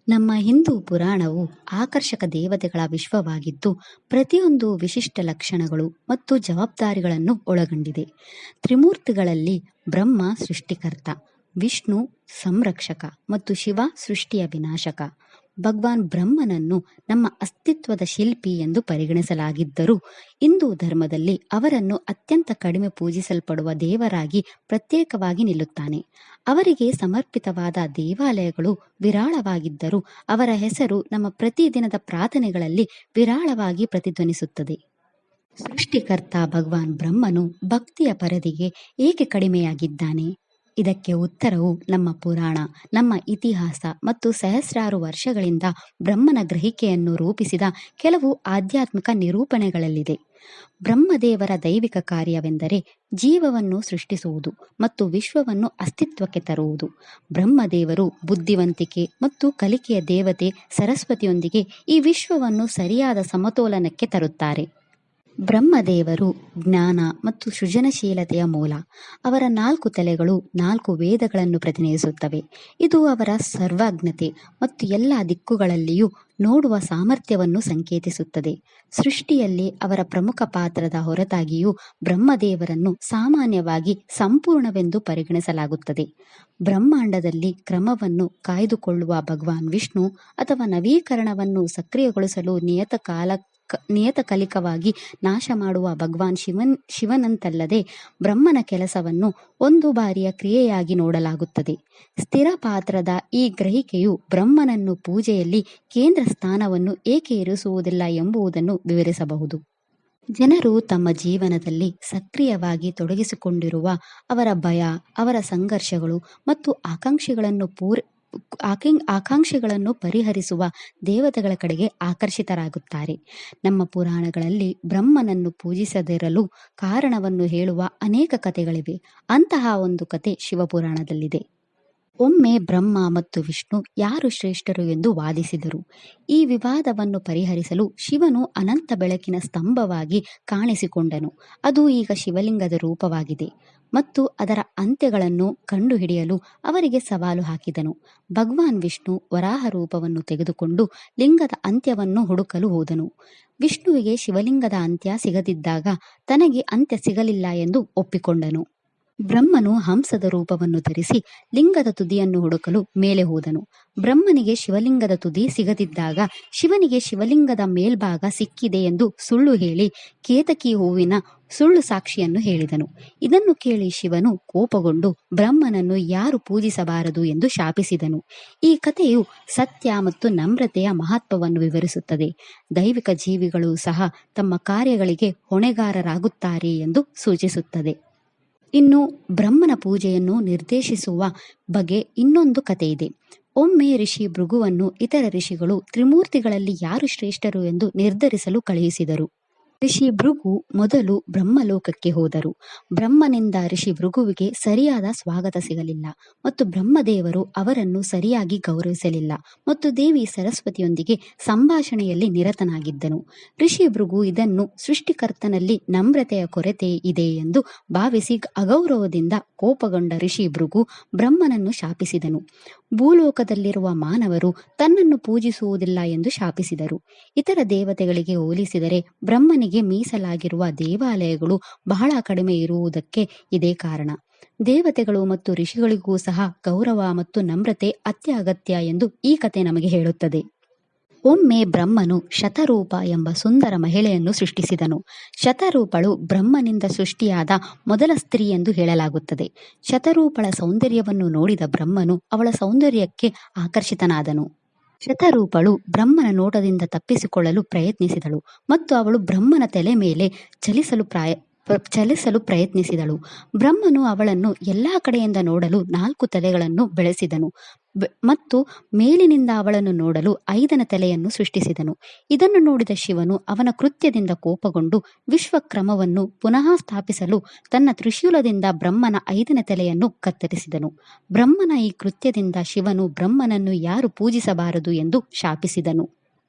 ನಮ್ಮ ಹಿಂದೂ ಪುರಾಣವು ಆಕರ್ಷಕ ದೇವತೆಗಳ ವಿಶ್ವವಾಗಿದ್ದು, ಪ್ರತಿಯೊಂದು ವಿಶಿಷ್ಟ ಲಕ್ಷಣಗಳು ಮತ್ತು ಜವಾಬ್ದಾರಿಗಳನ್ನು ಒಳಗೊಂಡಿದೆ. ತ್ರಿಮೂರ್ತಿಗಳಲ್ಲಿ ಬ್ರಹ್ಮ ಸೃಷ್ಟಿಕರ್ತ, ವಿಷ್ಣು ಸಂರಕ್ಷಕ ಮತ್ತು ಶಿವ ಸೃಷ್ಟಿಯ ವಿನಾಶಕ. ಭಗವಾನ್ ಬ್ರಹ್ಮನನ್ನು ನಮ್ಮ ಅಸ್ತಿತ್ವದ ಶಿಲ್ಪಿ ಎಂದು ಪರಿಗಣಿಸಲಾಗಿದ್ದರೂ, ಹಿಂದೂ ಧರ್ಮದಲ್ಲಿ ಅವರನ್ನು ಅತ್ಯಂತ ಕಡಿಮೆ ಪೂಜಿಸಲ್ಪಡುವ ದೇವರಾಗಿ ಪ್ರತ್ಯೇಕವಾಗಿ ನಿಲ್ಲುತ್ತಾನೆ. ಅವರಿಗೆ ಸಮರ್ಪಿತವಾದ ದೇವಾಲಯಗಳು ವಿರಾಳವಾಗಿದ್ದರೂ, ಅವರ ಹೆಸರು ನಮ್ಮ ಪ್ರತಿದಿನದ ಪ್ರಾರ್ಥನೆಗಳಲ್ಲಿ ವಿರಾಳವಾಗಿ ಪ್ರತಿಧ್ವನಿಸುತ್ತದೆ. ಸೃಷ್ಟಿಕರ್ತ ಭಗವಾನ್ ಬ್ರಹ್ಮನು ಭಕ್ತಿಯ ಪರಿಧಿಗೆ ಏಕೆ ಕಡಿಮೆಯಾಗಿದ್ದಾನೆ? ಇದಕ್ಕೆ ಉತ್ತರವು ನಮ್ಮ ಪುರಾಣ, ನಮ್ಮ ಇತಿಹಾಸ ಮತ್ತು ಸಹಸ್ರಾರು ವರ್ಷಗಳಿಂದ ಬ್ರಹ್ಮನ ಗ್ರಹಿಕೆಯನ್ನು ರೂಪಿಸಿದ ಕೆಲವು ಆಧ್ಯಾತ್ಮಿಕ ನಿರೂಪಣೆಗಳಲ್ಲಿದೆ. ಬ್ರಹ್ಮದೇವರ ದೈವಿಕ ಕಾರ್ಯವೆಂದರೆ ಜೀವವನ್ನು ಸೃಷ್ಟಿಸುವುದು ಮತ್ತು ವಿಶ್ವವನ್ನು ಅಸ್ತಿತ್ವಕ್ಕೆ ತರುವುದು. ಬ್ರಹ್ಮದೇವರು ಬುದ್ಧಿವಂತಿಕೆ ಮತ್ತು ಕಲಿಕೆಯ ದೇವತೆ ಸರಸ್ವತಿಯೊಂದಿಗೆ ಈ ವಿಶ್ವವನ್ನು ಸರಿಯಾದ ಸಮತೋಲನಕ್ಕೆ ತರುತ್ತಾರೆ. ಬ್ರಹ್ಮದೇವರು ಜ್ಞಾನ ಮತ್ತು ಸೃಜನಶೀಲತೆಯ ಮೂಲ. ಅವರ 4 ತಲೆಗಳು 4 ವೇದಗಳನ್ನು ಪ್ರತಿನಿಧಿಸುತ್ತವೆ. ಇದು ಅವರ ಸರ್ವಜ್ಞತೆ ಮತ್ತು ಎಲ್ಲ ದಿಕ್ಕುಗಳಲ್ಲಿಯೂ ನೋಡುವ ಸಾಮರ್ಥ್ಯವನ್ನು ಸಂಕೇತಿಸುತ್ತದೆ. ಸೃಷ್ಟಿಯಲ್ಲಿ ಅವರ ಪ್ರಮುಖ ಪಾತ್ರದ ಹೊರತಾಗಿಯೂ ಬ್ರಹ್ಮದೇವರನ್ನು ಸಾಮಾನ್ಯವಾಗಿ ಸಂಪೂರ್ಣವೆಂದು ಪರಿಗಣಿಸಲಾಗುತ್ತದೆ. ಬ್ರಹ್ಮಾಂಡದಲ್ಲಿ ಕ್ರಮವನ್ನು ಕಾಯ್ದುಕೊಳ್ಳುವ ಭಗವಾನ್ ವಿಷ್ಣು, ಅಥವಾ ನವೀಕರಣವನ್ನು ಸಕ್ರಿಯಗೊಳಿಸಲು ನಿಯತಕಾಲಿಕವಾಗಿ ನಾಶ ಮಾಡುವ ಭಗವಾನ್ ಶಿವನಂತಲ್ಲದೆ, ಬ್ರಹ್ಮನ ಕೆಲಸವನ್ನು ಒಂದು ಬಾರಿಯ ಕ್ರಿಯೆಯಾಗಿ ನೋಡಲಾಗುತ್ತದೆ. ಸ್ಥಿರ ಪಾತ್ರದ ಈ ಗ್ರಹಿಕೆಯು ಬ್ರಹ್ಮನನ್ನು ಪೂಜೆಯಲ್ಲಿ ಕೇಂದ್ರ ಸ್ಥಾನವನ್ನು ಏಕೆ ಇರಿಸುವುದಿಲ್ಲ ಎಂಬುದನ್ನು ವಿವರಿಸಬಹುದು. ಜನರು ತಮ್ಮ ಜೀವನದಲ್ಲಿ ಸಕ್ರಿಯವಾಗಿ ತೊಡಗಿಸಿಕೊಂಡಿರುವ ಅವರ ಭಯ, ಅವರ ಸಂಘರ್ಷಗಳು ಮತ್ತು ಆಕಾಂಕ್ಷೆಗಳನ್ನು ಪರಿಹರಿಸುವ ದೇವತೆಗಳ ಕಡೆಗೆ ಆಕರ್ಷಿತರಾಗುತ್ತಾರೆ. ನಮ್ಮ ಪುರಾಣಗಳಲ್ಲಿ ಬ್ರಹ್ಮನನ್ನು ಪೂಜಿಸದಿರಲು ಕಾರಣವನ್ನು ಹೇಳುವ ಅನೇಕ ಕಥೆಗಳಿವೆ. ಅಂತಹ ಒಂದು ಕಥೆ ಶಿವಪುರಾಣದಲ್ಲಿದೆ. ಒಮ್ಮೆ ಬ್ರಹ್ಮ ಮತ್ತು ವಿಷ್ಣು ಯಾರು ಶ್ರೇಷ್ಠರು ಎಂದು ವಾದಿಸಿದರು. ಈ ವಿವಾದವನ್ನು ಪರಿಹರಿಸಲು ಶಿವನು ಅನಂತ ಬೆಳಕಿನ ಸ್ತಂಭವಾಗಿ ಕಾಣಿಸಿಕೊಂಡನು. ಅದು ಈಗ ಶಿವಲಿಂಗದ ರೂಪವಾಗಿದೆ ಮತ್ತು ಅದರ ಅಂತ್ಯಗಳನ್ನು ಕಂಡುಹಿಡಿಯಲು ಅವರಿಗೆ ಸವಾಲು ಹಾಕಿದನು. ಭಗವಾನ್ ವಿಷ್ಣು ವರಾಹ ರೂಪವನ್ನು ತೆಗೆದುಕೊಂಡು ಲಿಂಗದ ಅಂತ್ಯವನ್ನು ಹುಡುಕಲು ಹೋದನು. ವಿಷ್ಣುವಿಗೆ ಶಿವಲಿಂಗದ ಅಂತ್ಯ ಸಿಗದಿದ್ದಾಗ ತನಗೆ ಅಂತ್ಯ ಸಿಗಲಿಲ್ಲ ಎಂದು ಒಪ್ಪಿಕೊಂಡನು. ಬ್ರಹ್ಮನು ಹಂಸದ ರೂಪವನ್ನು ಧರಿಸಿ ಲಿಂಗದ ತುದಿಯನ್ನು ಹುಡುಕಲು ಮೇಲೆ ಹೋದನು. ಬ್ರಹ್ಮನಿಗೆ ಶಿವಲಿಂಗದ ತುದಿ ಸಿಗದಿದ್ದಾಗ ಶಿವನಿಗೆ ಶಿವಲಿಂಗದ ಮೇಲ್ಭಾಗ ಸಿಕ್ಕಿದೆ ಎಂದು ಸುಳ್ಳು ಹೇಳಿ ಕೇತಕಿ ಹೂವಿನ ಸುಳ್ಳು ಸಾಕ್ಷಿಯನ್ನು ಹೇಳಿದನು. ಇದನ್ನು ಕೇಳಿ ಶಿವನು ಕೋಪಗೊಂಡು ಬ್ರಹ್ಮನನ್ನು ಯಾರು ಪೂಜಿಸಬಾರದು ಎಂದು ಶಾಪಿಸಿದನು. ಈ ಕಥೆಯು ಸತ್ಯ ಮತ್ತು ನಮ್ರತೆಯ ಮಹತ್ವವನ್ನು ವಿವರಿಸುತ್ತದೆ. ದೈವಿಕ ಜೀವಿಗಳು ಸಹ ತಮ್ಮ ಕಾರ್ಯಗಳಿಗೆ ಹೊಣೆಗಾರರಾಗುತ್ತಾರೆ ಎಂದು ಸೂಚಿಸುತ್ತದೆ. ಇನ್ನು ಬ್ರಹ್ಮನ ಪೂಜೆಯನ್ನು ನಿರ್ದೇಶಿಸುವ ಬಗ್ಗೆ ಇನ್ನೊಂದು ಕಥೆಯಿದೆ. ಒಮ್ಮೆ ಋಷಿ ಭೃಗುವನ್ನು ಇತರ ಋಷಿಗಳು ತ್ರಿಮೂರ್ತಿಗಳಲ್ಲಿ ಯಾರು ಶ್ರೇಷ್ಠರು ಎಂದು ನಿರ್ಧರಿಸಲು ಕಳುಹಿಸಿದರು. ಋಷಿ ಭೃಗು ಮೊದಲು ಬ್ರಹ್ಮಲೋಕಕ್ಕೆ ಹೋದರು. ಬ್ರಹ್ಮನಿಂದ ಋಷಿ ಭೃಗುವಿಗೆ ಸರಿಯಾದ ಸ್ವಾಗತ ಸಿಗಲಿಲ್ಲ ಮತ್ತು ಬ್ರಹ್ಮದೇವರು ಅವರನ್ನು ಸರಿಯಾಗಿ ಗೌರವಿಸಲಿಲ್ಲ ಮತ್ತು ದೇವಿ ಸರಸ್ವತಿಯೊಂದಿಗೆ ಸಂಭಾಷಣೆಯಲ್ಲಿ ನಿರತನಾಗಿದ್ದನು. ಋಷಿ ಭೃಗು ಇದನ್ನು ಸೃಷ್ಟಿಕರ್ತನಲ್ಲಿ ನಮ್ರತೆಯ ಕೊರತೆ ಇದೆ ಎಂದು ಭಾವಿಸಿ ಅಗೌರವದಿಂದ ಕೋಪಗೊಂಡ ಋಷಿ ಭೃಗು ಬ್ರಹ್ಮನನ್ನು ಶಾಪಿಸಿದನು. ಭೂಲೋಕದಲ್ಲಿರುವ ಮಾನವರು ತನ್ನನ್ನು ಪೂಜಿಸುವುದಿಲ್ಲ ಎಂದು ಶಾಪಿಸಿದರು. ಇತರ ದೇವತೆಗಳಿಗೆ ಹೋಲಿಸಿದರೆ ಬ್ರಹ್ಮನಿಗೆ ಮೀಸಲಾಗಿರುವ ದೇವಾಲಯಗಳು ಬಹಳ ಕಡಿಮೆ ಇರುವುದಕ್ಕೆ ಇದೇ ಕಾರಣ. ದೇವತೆಗಳು ಮತ್ತು ಋಷಿಗಳಿಗೂ ಸಹ ಗೌರವ ಮತ್ತು ನಮ್ರತೆ ಅತ್ಯಗತ್ಯ ಎಂದು ಈ ಕಥೆ ನಮಗೆ ಹೇಳುತ್ತದೆ. ಒಮ್ಮೆ ಬ್ರಹ್ಮನು ಶತರೂಪ ಎಂಬ ಸುಂದರ ಮಹಿಳೆಯನ್ನು ಸೃಷ್ಟಿಸಿದನು. ಶತರೂಪಳು ಬ್ರಹ್ಮನಿಂದ ಸೃಷ್ಟಿಯಾದ ಮೊದಲ ಸ್ತ್ರೀ ಎಂದು ಹೇಳಲಾಗುತ್ತದೆ. ಶತರೂಪಳ ಸೌಂದರ್ಯವನ್ನು ನೋಡಿದ ಬ್ರಹ್ಮನು ಅವಳ ಸೌಂದರ್ಯಕ್ಕೆ ಆಕರ್ಷಿತನಾದನು. ಶತರೂಪಳು ಬ್ರಹ್ಮನ ನೋಟದಿಂದ ತಪ್ಪಿಸಿಕೊಳ್ಳಲು ಪ್ರಯತ್ನಿಸಿದಳು ಮತ್ತು ಅವಳು ಬ್ರಹ್ಮನ ತಲೆ ಮೇಲೆ ಚಲಿಸಲು ಪ್ರಯತ್ನಿಸಿದಳು. ಬ್ರಹ್ಮನು ಅವಳನ್ನು ಎಲ್ಲಾ ಕಡೆಯಿಂದ ನೋಡಲು 4 ತಲೆಗಳನ್ನು ಬೆಳೆಸಿದನು ಮತ್ತು ಮೇಲಿನಿಂದ ಅವಳನ್ನು ನೋಡಲು 5ನೇ ತಲೆಯನ್ನು ಸೃಷ್ಟಿಸಿದನು. ಇದನ್ನು ನೋಡಿದ ಶಿವನು ಅವನ ಕೃತ್ಯದಿಂದ ಕೋಪಗೊಂಡು ವಿಶ್ವಕ್ರಮವನ್ನು ಪುನಃ ಸ್ಥಾಪಿಸಲು ತನ್ನ ತ್ರಿಶೂಲದಿಂದ ಬ್ರಹ್ಮನ 5ನೇ ತಲೆಯನ್ನು ಕತ್ತರಿಸಿದನು. ಬ್ರಹ್ಮನ ಈ ಕೃತ್ಯದಿಂದ ಶಿವನು ಬ್ರಹ್ಮನನ್ನು ಯಾರು ಪೂಜಿಸಬಾರದು ಎಂದು ಶಾಪಿಸಿದನು.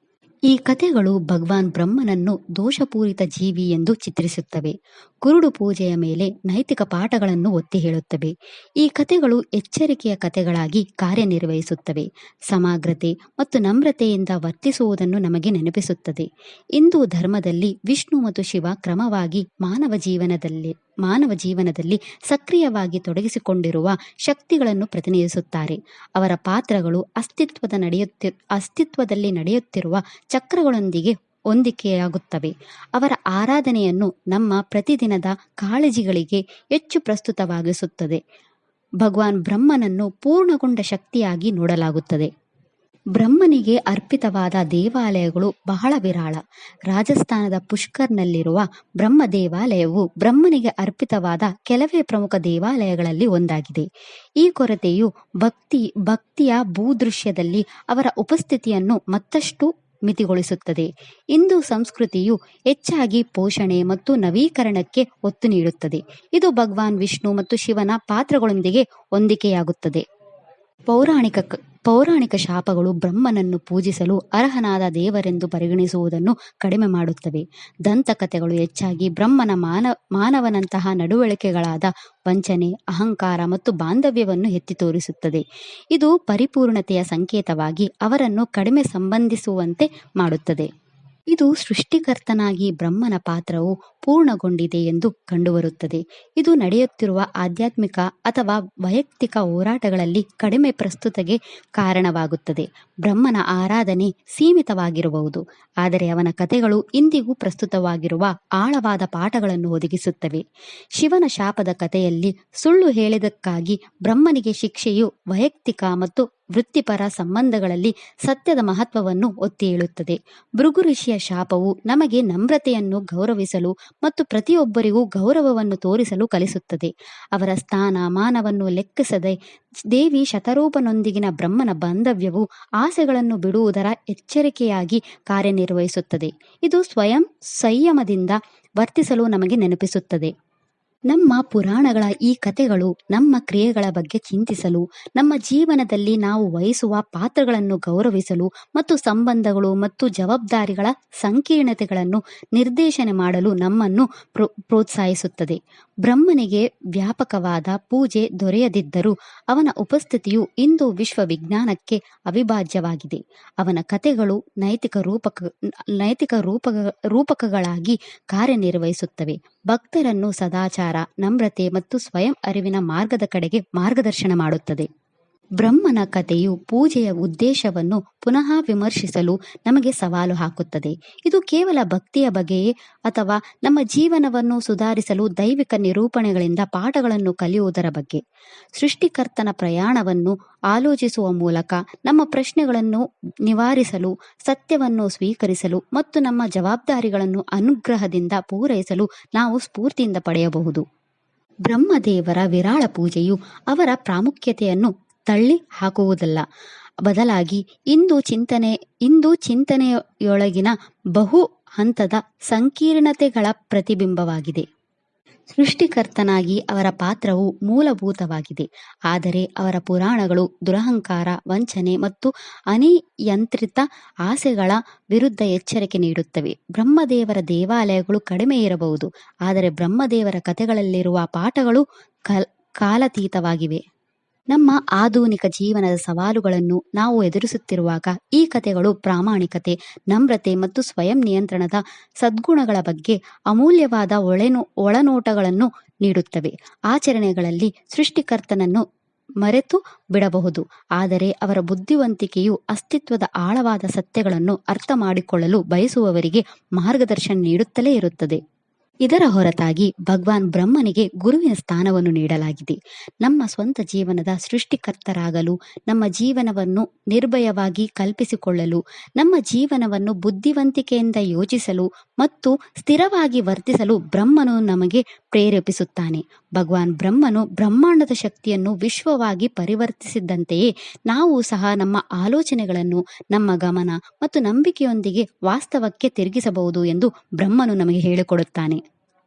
ಈ ಕಥೆಗಳು ಭಗವಾನ್ ಬ್ರಹ್ಮನನ್ನು ದೋಷಪೂರಿತ ಜೀವಿ ಎಂದು ಚಿತ್ರಿಸುತ್ತವೆ. ಕುರುಡು ಪೂಜೆಯ ಮೇಲೆ ನೈತಿಕ ಪಾಠಗಳನ್ನು ಒತ್ತಿ ಹೇಳುತ್ತವೆ. ಈ ಕಥೆಗಳು ಎಚ್ಚರಿಕೆಯ ಕಥೆಗಳಾಗಿ ಕಾರ್ಯನಿರ್ವಹಿಸುತ್ತವೆ. ಸಮಗ್ರತೆ ಮತ್ತು ನಮ್ರತೆಯಿಂದ ವರ್ತಿಸುವುದನ್ನು ನಮಗೆ ನೆನಪಿಸುತ್ತದೆ. ಹಿಂದೂ ಧರ್ಮದಲ್ಲಿ ವಿಷ್ಣು ಮತ್ತು ಶಿವ ಕ್ರಮವಾಗಿ ಮಾನವ ಜೀವನದಲ್ಲಿ ಸಕ್ರಿಯವಾಗಿ ತೊಡಗಿಸಿಕೊಂಡಿರುವ ಶಕ್ತಿಗಳನ್ನು ಪ್ರತಿನಿಧಿಸುತ್ತಾರೆ. ಅವರ ಪಾತ್ರಗಳು ಅಸ್ತಿತ್ವದಲ್ಲಿ ನಡೆಯುತ್ತಿರುವ ಚಕ್ರಗಳೊಂದಿಗೆ ಹೊಂದಿಕೆಯಾಗುತ್ತವೆ. ಅವರ ಆರಾಧನೆಯನ್ನು ನಮ್ಮ ಪ್ರತಿದಿನದ ಕಾಳಜಿಗಳಿಗೆ ಹೆಚ್ಚು ಪ್ರಸ್ತುತವಾಗಿಸುತ್ತದೆ. ಭಗವಾನ್ ಬ್ರಹ್ಮನನ್ನು ಪೂರ್ಣಗೊಂಡ ಶಕ್ತಿಯಾಗಿ ನೋಡಲಾಗುತ್ತದೆ. ಬ್ರಹ್ಮನಿಗೆ ಅರ್ಪಿತವಾದ ದೇವಾಲಯಗಳು ಬಹಳ ವಿರಳ. ರಾಜಸ್ಥಾನದ ಪುಷ್ಕರ್ನಲ್ಲಿರುವ ಬ್ರಹ್ಮ ದೇವಾಲಯವು ಬ್ರಹ್ಮನಿಗೆ ಅರ್ಪಿತವಾದ ಕೆಲವೇ ಪ್ರಮುಖ ದೇವಾಲಯಗಳಲ್ಲಿ ಒಂದಾಗಿದೆ. ಈ ಕೊರತೆಯು ಭಕ್ತಿಯ ಭೂದೃಶ್ಯದಲ್ಲಿ ಅವರ ಉಪಸ್ಥಿತಿಯನ್ನು ಮತ್ತಷ್ಟು ಮಿತಿಗೊಳಿಸುತ್ತದೆ. ಹಿಂದೂ ಸಂಸ್ಕೃತಿಯು ಹೆಚ್ಚಾಗಿ ಪೋಷಣೆ ಮತ್ತು ನವೀಕರಣಕ್ಕೆ ಒತ್ತು ನೀಡುತ್ತದೆ. ಇದು ಭಗವಾನ್ ವಿಷ್ಣು ಮತ್ತು ಶಿವನ ಪಾತ್ರಗಳೊಂದಿಗೆ ಹೊಂದಿಕೆಯಾಗುತ್ತದೆ. ಪೌರಾಣಿಕ ಶಾಪಗಳು ಬ್ರಹ್ಮನನ್ನು ಪೂಜಿಸಲು ಅರ್ಹನಾದ ದೇವರೆಂದು ಪರಿಗಣಿಸುವುದನ್ನು ಕಡಿಮೆ ಮಾಡುತ್ತವೆ. ದಂತಕಥೆಗಳು ಹೆಚ್ಚಾಗಿ ಬ್ರಹ್ಮನ ಮಾನವನಂತಹ ನಡವಳಿಕೆಗಳಾದ ವಂಚನೆ, ಅಹಂಕಾರ ಮತ್ತು ಬಾಂಧವ್ಯವನ್ನು ಎತ್ತಿ ತೋರಿಸುತ್ತದೆ. ಇದು ಪರಿಪೂರ್ಣತೆಯ ಸಂಕೇತವಾಗಿ ಅವರನ್ನು ಕಡಿಮೆ ಸಂಬಂಧಿಸುವಂತೆ ಮಾಡುತ್ತದೆ. ಇದು ಸೃಷ್ಟಿಕರ್ತನಾಗಿ ಬ್ರಹ್ಮನ ಪಾತ್ರವು ಪೂರ್ಣಗೊಂಡಿದೆ ಎಂದು ಕಂಡುಬರುತ್ತದೆ. ಇದು ನಡೆಯುತ್ತಿರುವ ಆಧ್ಯಾತ್ಮಿಕ ಅಥವಾ ವೈಯಕ್ತಿಕ ಹೋರಾಟಗಳಲ್ಲಿ ಕಡಿಮೆ ಪ್ರಸ್ತುತತೆಗೆ ಕಾರಣವಾಗುತ್ತದೆ. ಬ್ರಹ್ಮನ ಆರಾಧನೆ ಸೀಮಿತವಾಗಿರಬಹುದು, ಆದರೆ ಅವನ ಕಥೆಗಳು ಇಂದಿಗೂ ಪ್ರಸ್ತುತವಾಗಿರುವ ಆಳವಾದ ಪಾಠಗಳನ್ನು ಒದಗಿಸುತ್ತವೆ. ಶಿವನ ಶಾಪದ ಕಥೆಯಲ್ಲಿ ಸುಳ್ಳು ಹೇಳಿದ್ದಕ್ಕಾಗಿ ಬ್ರಹ್ಮನಿಗೆ ಶಿಕ್ಷೆಯು ವೈಯಕ್ತಿಕ ಮತ್ತು ವೃತ್ತಿಪರ ಸಂಬಂಧಗಳಲ್ಲಿ ಸತ್ಯದ ಮಹತ್ವವನ್ನು ಒತ್ತಿ ಹೇಳುತ್ತದೆ. ಭೃಗು ಋಷಿಯ ಶಾಪವು ನಮಗೆ ನಮ್ರತೆಯನ್ನು ಗೌರವಿಸಲು ಮತ್ತು ಪ್ರತಿಯೊಬ್ಬರಿಗೂ ಗೌರವವನ್ನು ತೋರಿಸಲು ಕಲಿಸುತ್ತದೆ. ಅವರ ಸ್ಥಾನ ಮಾನವನ್ನು ಲೆಕ್ಕಿಸದೆ ದೇವಿ ಶತರೂಪನೊಂದಿಗಿನ ಬ್ರಹ್ಮನ ಬಾಂಧವ್ಯವು ಆಸೆಗಳನ್ನು ಬಿಡುವುದರ ಎಚ್ಚರಿಕೆಯಾಗಿ ಕಾರ್ಯನಿರ್ವಹಿಸುತ್ತದೆ. ಇದು ಸ್ವಯಂ ಸಂಯಮದಿಂದ ವರ್ತಿಸಲು ನಮಗೆ ನೆನಪಿಸುತ್ತದೆ. ನಮ್ಮ ಪುರಾಣಗಳ ಈ ಕಥೆಗಳು ನಮ್ಮ ಕ್ರಿಯೆಗಳ ಬಗ್ಗೆ ಚಿಂತಿಸಲು, ನಮ್ಮ ಜೀವನದಲ್ಲಿ ನಾವು ವಹಿಸುವ ಪಾತ್ರಗಳನ್ನು ಗೌರವಿಸಲು ಮತ್ತು ಸಂಬಂಧಗಳು ಮತ್ತು ಜವಾಬ್ದಾರಿಗಳ ಸಂಕೀರ್ಣತೆಗಳನ್ನು ನಿರ್ದೇಶನ ಮಾಡಲು ನಮ್ಮನ್ನು ಪ್ರೋತ್ಸಾಹಿಸುತ್ತದೆ. ಬ್ರಹ್ಮನಿಗೆ ವ್ಯಾಪಕವಾದ ಪೂಜೆ ದೊರೆಯದಿದ್ದರೂ ಅವನ ಉಪಸ್ಥಿತಿಯು ಇಂದು ವಿಶ್ವವಿಜ್ಞಾನಕ್ಕೆ ಅವಿಭಾಜ್ಯವಾಗಿದೆ. ಅವನ ಕಥೆಗಳು ನೈತಿಕ ರೂಪಕಗಳಾಗಿ ಕಾರ್ಯನಿರ್ವಹಿಸುತ್ತವೆ. ಭಕ್ತರನ್ನು ಸದಾಚಾರ, ನಮ್ರತೆ ಮತ್ತು ಸ್ವಯಂ ಅರಿವಿನ ಮಾರ್ಗದ ಕಡೆಗೆ ಮಾರ್ಗದರ್ಶನ ಮಾಡುತ್ತದೆ. ಬ್ರಹ್ಮನ ಕಥೆಯು ಪೂಜೆಯ ಉದ್ದೇಶವನ್ನು ಪುನಃ ವಿಮರ್ಶಿಸಲು ನಮಗೆ ಸವಾಲು ಹಾಕುತ್ತದೆ. ಇದು ಕೇವಲ ಭಕ್ತಿಯ ಬಗೆಯೇ ಅಥವಾ ನಮ್ಮ ಜೀವನವನ್ನು ಸುಧಾರಿಸಲು ದೈವಿಕ ನಿರೂಪಣೆಗಳಿಂದ ಪಾಠಗಳನ್ನು ಕಲಿಯುವುದರ ಬಗ್ಗೆ? ಸೃಷ್ಟಿಕರ್ತನ ಪ್ರಯಾಣವನ್ನು ಆಲೋಚಿಸುವ ಮೂಲಕ ನಮ್ಮ ಪ್ರಶ್ನೆಗಳನ್ನು ನಿವಾರಿಸಲು, ಸತ್ಯವನ್ನು ಸ್ವೀಕರಿಸಲು ಮತ್ತು ನಮ್ಮ ಜವಾಬ್ದಾರಿಗಳನ್ನು ಅನುಗ್ರಹದಿಂದ ಪೂರೈಸಲು ನಾವು ಸ್ಫೂರ್ತಿಯಿಂದ ಪಡೆಯಬಹುದು. ಬ್ರಹ್ಮದೇವರ ವಿರಾಳ ಪೂಜೆಯು ಅವರ ಪ್ರಾಮುಖ್ಯತೆಯನ್ನು ತಳ್ಳಿ ಹಾಕುವುದಲ್ಲ, ಬದಲಾಗಿ ಇಂದು ಚಿಂತನೆಯೊಳಗಿನ ಬಹು ಹಂತದ ಸಂಕೀರ್ಣತೆಗಳ ಪ್ರತಿಬಿಂಬವಾಗಿದೆ. ಸೃಷ್ಟಿಕರ್ತನಾಗಿ ಅವರ ಪಾತ್ರವು ಮೂಲಭೂತವಾಗಿದೆ, ಆದರೆ ಅವರ ಪುರಾಣಗಳು ದುರಹಂಕಾರ, ವಂಚನೆ ಮತ್ತು ಅನಿಯಂತ್ರಿತ ಆಸೆಗಳ ವಿರುದ್ಧ ಎಚ್ಚರಿಕೆ ನೀಡುತ್ತವೆ. ಬ್ರಹ್ಮದೇವರ ದೇವಾಲಯಗಳು ಕಡಿಮೆ ಇರಬಹುದು, ಆದರೆ ಬ್ರಹ್ಮದೇವರ ಕಥೆಗಳಲ್ಲಿರುವ ಪಾಠಗಳು ಕಾಲಾತೀತವಾಗಿವೆ. ನಮ್ಮ ಆಧುನಿಕ ಜೀವನದ ಸವಾಲುಗಳನ್ನು ನಾವು ಎದುರಿಸುತ್ತಿರುವಾಗ ಈ ಕಥೆಗಳು ಪ್ರಾಮಾಣಿಕತೆ, ನಮ್ರತೆ ಮತ್ತು ಸ್ವಯಂ ನಿಯಂತ್ರಣದ ಸದ್ಗುಣಗಳ ಬಗ್ಗೆ ಅಮೂಲ್ಯವಾದ ಒಳನೋಟಗಳನ್ನು ನೀಡುತ್ತವೆ. ಆಚರಣೆಗಳಲ್ಲಿ ಸೃಷ್ಟಿಕರ್ತನನ್ನು ಮರೆತು ಬಿಡಬಹುದು, ಆದರೆ ಅವರ ಬುದ್ಧಿವಂತಿಕೆಯು ಅಸ್ತಿತ್ವದ ಆಳವಾದ ಸತ್ಯಗಳನ್ನು ಅರ್ಥ ಮಾಡಿಕೊಳ್ಳಲು ಬಯಸುವವರಿಗೆ ಮಾರ್ಗದರ್ಶನ ನೀಡುತ್ತಲೇ ಇರುತ್ತದೆ. ಇದರ ಹೊರತಾಗಿ ಭಗವಾನ್ ಬ್ರಹ್ಮನಿಗೆ ಗುರುವಿನ ಸ್ಥಾನವನ್ನು ನೀಡಲಾಗಿದೆ. ನಮ್ಮ ಸ್ವಂತ ಜೀವನದ ಸೃಷ್ಟಿಕರ್ತರಾಗಲು, ನಮ್ಮ ಜೀವನವನ್ನು ನಿರ್ಭಯವಾಗಿ ಕಲ್ಪಿಸಿಕೊಳ್ಳಲು, ನಮ್ಮ ಜೀವನವನ್ನು ಬುದ್ಧಿವಂತಿಕೆಯಿಂದ ಯೋಚಿಸಲು ಮತ್ತು ಸ್ಥಿರವಾಗಿ ವರ್ತಿಸಲು ಬ್ರಹ್ಮನು ನಮಗೆ ಪ್ರೇರೇಪಿಸುತ್ತಾನೆ. ಭಗವಾನ್ ಬ್ರಹ್ಮನು ಬ್ರಹ್ಮಾಂಡದ ಶಕ್ತಿಯನ್ನು ವಿಶ್ವವಾಗಿ ಪರಿವರ್ತಿಸಿದಂತೆಯೇ ನಾವು ಸಹ ನಮ್ಮ ಆಲೋಚನೆಗಳನ್ನು ನಮ್ಮ ಗಮನ ಮತ್ತು ನಂಬಿಕೆಯೊಂದಿಗೆ ವಾಸ್ತವಕ್ಕೆ ತಿರುಗಿಸಬಹುದು ಎಂದು ಬ್ರಹ್ಮನು ನಮಗೆ ಹೇಳಿಕೊಡುತ್ತಾನೆ.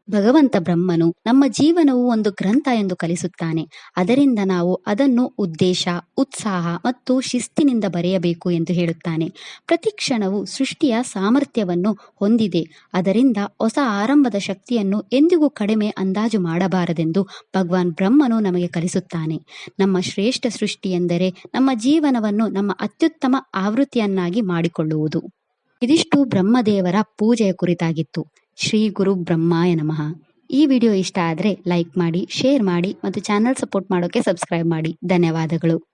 ಭಗವಂತ ಬ್ರಹ್ಮನು ನಮ್ಮ ಜೀವನವು ಒಂದು ಗ್ರಂಥ ಎಂದು ಕಲಿಸುತ್ತಾನೆ. ಅದರಿಂದ ನಾವು ಅದನ್ನು ಉದ್ದೇಶ, ಉತ್ಸಾಹ ಮತ್ತು ಶಿಸ್ತಿನಿಂದ ಬರೆಯಬೇಕು ಎಂದು ಹೇಳುತ್ತಾನೆ. ಪ್ರತಿ ಕ್ಷಣವು ಸೃಷ್ಟಿಯ ಸಾಮರ್ಥ್ಯವನ್ನು ಹೊಂದಿದೆ. ಅದರಿಂದ ಹೊಸ ಆರಂಭದ ಶಕ್ತಿಯನ್ನು ಎಂದಿಗೂ ಕಡಿಮೆ ಅಂದಾಜು ಮಾಡಬಾರದೆಂದು ಭಗವಾನ್ ಬ್ರಹ್ಮನು ನಮಗೆ ಕಲಿಸುತ್ತಾನೆ. ನಮ್ಮ ಶ್ರೇಷ್ಠ ಸೃಷ್ಟಿ ಎಂದರೆ ನಮ್ಮ ಜೀವನವನ್ನು ನಮ್ಮ ಅತ್ಯುತ್ತಮ ಆವೃತ್ತಿಯನ್ನಾಗಿ ಮಾಡಿಕೊಳ್ಳುವುದು. ಇದಿಷ್ಟು ಬ್ರಹ್ಮದೇವರ ಪೂಜೆಯ ಕುರಿತಾಗಿತ್ತು. ಶ್ರೀ ಗುರು ಬ್ರಹ್ಮಾಯ ನಮಃ. ಈ ವಿಡಿಯೋ ಇಷ್ಟ ಆದರೆ ಲೈಕ್ ಮಾಡಿ, ಶೇರ್ ಮಾಡಿ ಮತ್ತು ಚಾನಲ್ ಸಪೋರ್ಟ್ ಮಾಡೋಕೆ ಸಬ್ಸ್ಕ್ರೈಬ್ ಮಾಡಿ. ಧನ್ಯವಾದಗಳು.